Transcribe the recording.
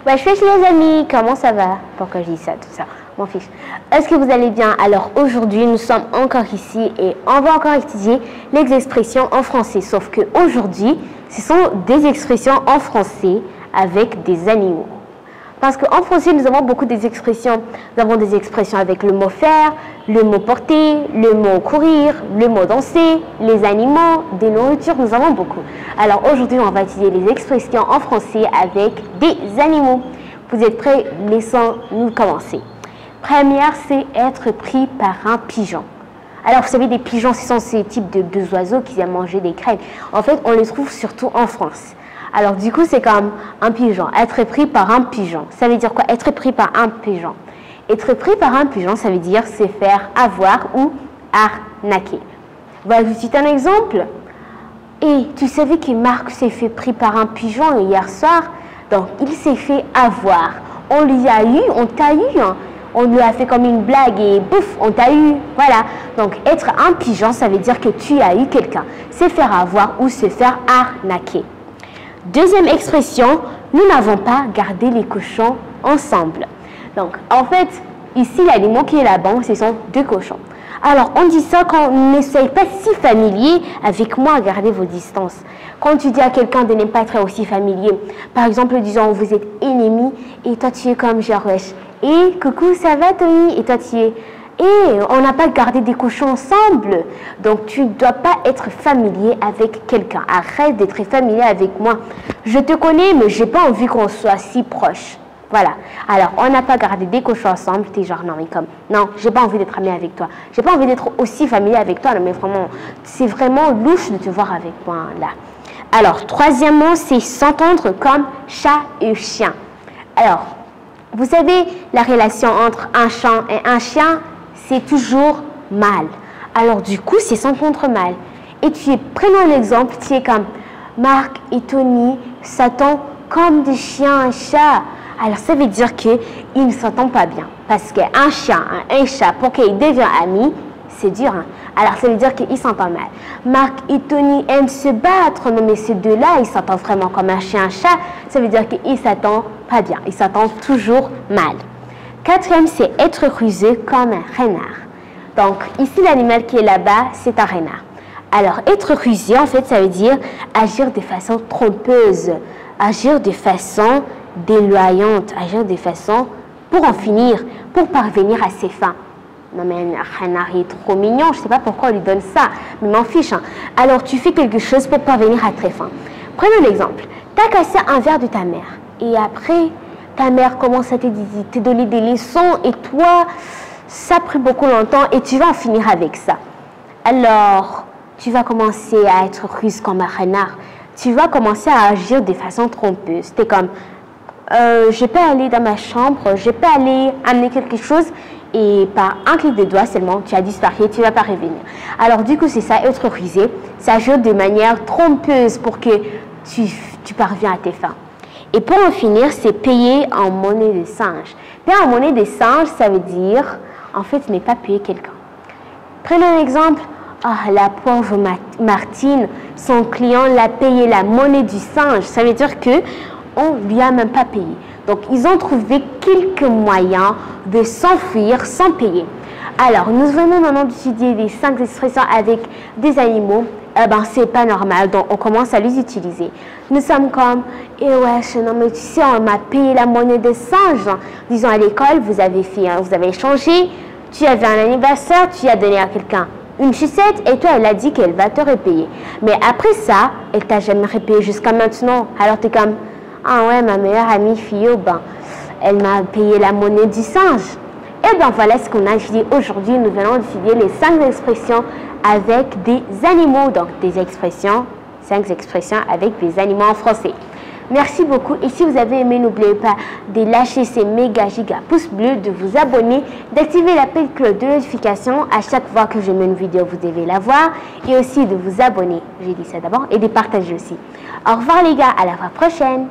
Wesh wesh les amis, comment ça va? Pourquoi je dis ça, tout ça? Mon fils. Est-ce que vous allez bien? Alors aujourd'hui, nous sommes encore ici et on va encore étudier les expressions en français. Sauf que aujourd'hui, ce sont des expressions en français avec des animaux. Parce qu'en français, nous avons beaucoup d'expressions. Nous avons des expressions avec le mot faire, le mot porter, le mot courir, le mot danser, les animaux, des nourritures, nous avons beaucoup. Alors aujourd'hui, on va étudier les expressions en français avec des animaux. Vous êtes prêts? Laissons-nous commencer. Première, c'est être pris par un pigeon. Alors, vous savez, des pigeons, ce sont ces types de oiseaux qui aiment manger des graines. En fait, on les trouve surtout en France. Alors, du coup, c'est comme un pigeon. Être pris par un pigeon. Ça veut dire quoi? Être pris par un pigeon. Être pris par un pigeon, ça veut dire se faire avoir ou arnaquer. Voilà tout de suite un exemple. Et tu savais que Marc s'est fait pris par un pigeon hier soir? Donc, il s'est fait avoir. On lui a eu, on t'a eu, hein. On lui a fait comme une blague et bouf, on t'a eu. Voilà. Donc, être un pigeon, ça veut dire que tu as eu quelqu'un. Se faire avoir ou se faire arnaquer. Deuxième expression, nous n'avons pas gardé les cochons ensemble. Donc, en fait, ici, l'animal qui est là-bas, ce sont deux cochons. Alors, on dit ça quand on n'essaye pas si familier avec moi à garder vos distances. Quand tu dis à quelqu'un de ne pas être aussi familier, par exemple, disons, vous êtes ennemis et toi, tu es comme genre, wesh. Et coucou, ça va, Tony? Et toi, tu es... Et on n'a pas gardé des cochons ensemble. Donc, tu ne dois pas être familier avec quelqu'un. Arrête d'être familier avec moi. Je te connais, mais je n'ai pas envie qu'on soit si proche. Voilà. Alors, on n'a pas gardé des cochons ensemble. Tu es genre, non, mais comme, non, j'ai pas envie d'être ami avec toi. J'ai pas envie d'être aussi familier avec toi. Non, mais vraiment, c'est vraiment louche de te voir avec moi, là. Alors, troisièmement, c'est s'entendre comme chat et chien. Alors, vous savez, la relation entre un chat et un chien, c'est toujours mal. Alors du coup, c'est s'entendre mal. Et prenons l'exemple, tu es comme Marc et Tony s'entendent comme des chiens et chats. Alors ça veut dire qu'ils ne s'entendent pas bien. Parce qu'un chien et un chat, pour qu'ils deviennent amis, c'est dur. Hein? Alors ça veut dire qu'ils s'entendent mal. Marc et Tony aiment se battre. Non mais ces deux-là, ils s'entendent vraiment comme un chien et un chat. Ça veut dire qu'ils ne s'entendent pas bien. Ils s'entendent toujours mal. Quatrième, c'est être rusé comme un renard. Donc, ici, l'animal qui est là-bas, c'est un renard. Alors, être rusé, en fait, ça veut dire agir de façon trompeuse, agir de façon déloyante, agir de façon pour en finir, pour parvenir à ses fins. Non, mais un renard est trop mignon, je ne sais pas pourquoi on lui donne ça, mais m'en fiche. Hein. Alors, tu fais quelque chose pour parvenir à tes fins. Prenons l'exemple. Tu as cassé un verre de ta mère et après... Ta mère commence à te donner des leçons et toi, ça a pris beaucoup longtemps et tu vas en finir avec ça. Alors, tu vas commencer à être russe comme un renard. Tu vas commencer à agir de façon trompeuse. Tu es comme, je peux aller dans ma chambre, je peux aller amener quelque chose et par un clic de doigt seulement, tu as disparu, tu ne vas pas revenir. Alors du coup, c'est ça, être rusé. Ça agit de manière trompeuse pour que tu parviens à tes fins. Et pour en finir, c'est payer en monnaie de singe. Payer en monnaie de singe, ça veut dire, en fait, ne pas payer quelqu'un. Prenons un exemple. Ah, la pauvre Martine, son client l'a payé la monnaie du singe. Ça veut dire qu'on ne lui a même pas payé. Donc, ils ont trouvé quelques moyens de s'enfuir sans payer. Alors, nous venons maintenant d'étudier les 5 expressions avec des animaux. C'est pas normal, donc on commence à les utiliser. Nous sommes comme, wesh, non mais tu sais, on m'a payé la monnaie de singe. Disons à l'école, vous avez échangé, tu avais un anniversaire, tu as donné à quelqu'un une sucette et toi, elle a dit qu'elle va te repayer. Mais après ça, elle t'a jamais repayé jusqu'à maintenant. Alors tu es comme, ah ouais, ma meilleure amie Fio, elle m'a payé la monnaie du singe. Et bien voilà ce qu'on a étudié aujourd'hui. Nous venons d'étudier les 5 expressions avec des animaux. Donc des expressions, 5 expressions avec des animaux en français. Merci beaucoup. Et si vous avez aimé, n'oubliez pas de lâcher ces méga giga pouces bleus, de vous abonner, d'activer la petite cloche de notification. À chaque fois que je mets une vidéo, vous devez la voir. Et aussi de vous abonner, j'ai dit ça d'abord, et de partager aussi. Au revoir les gars, à la fois prochaine.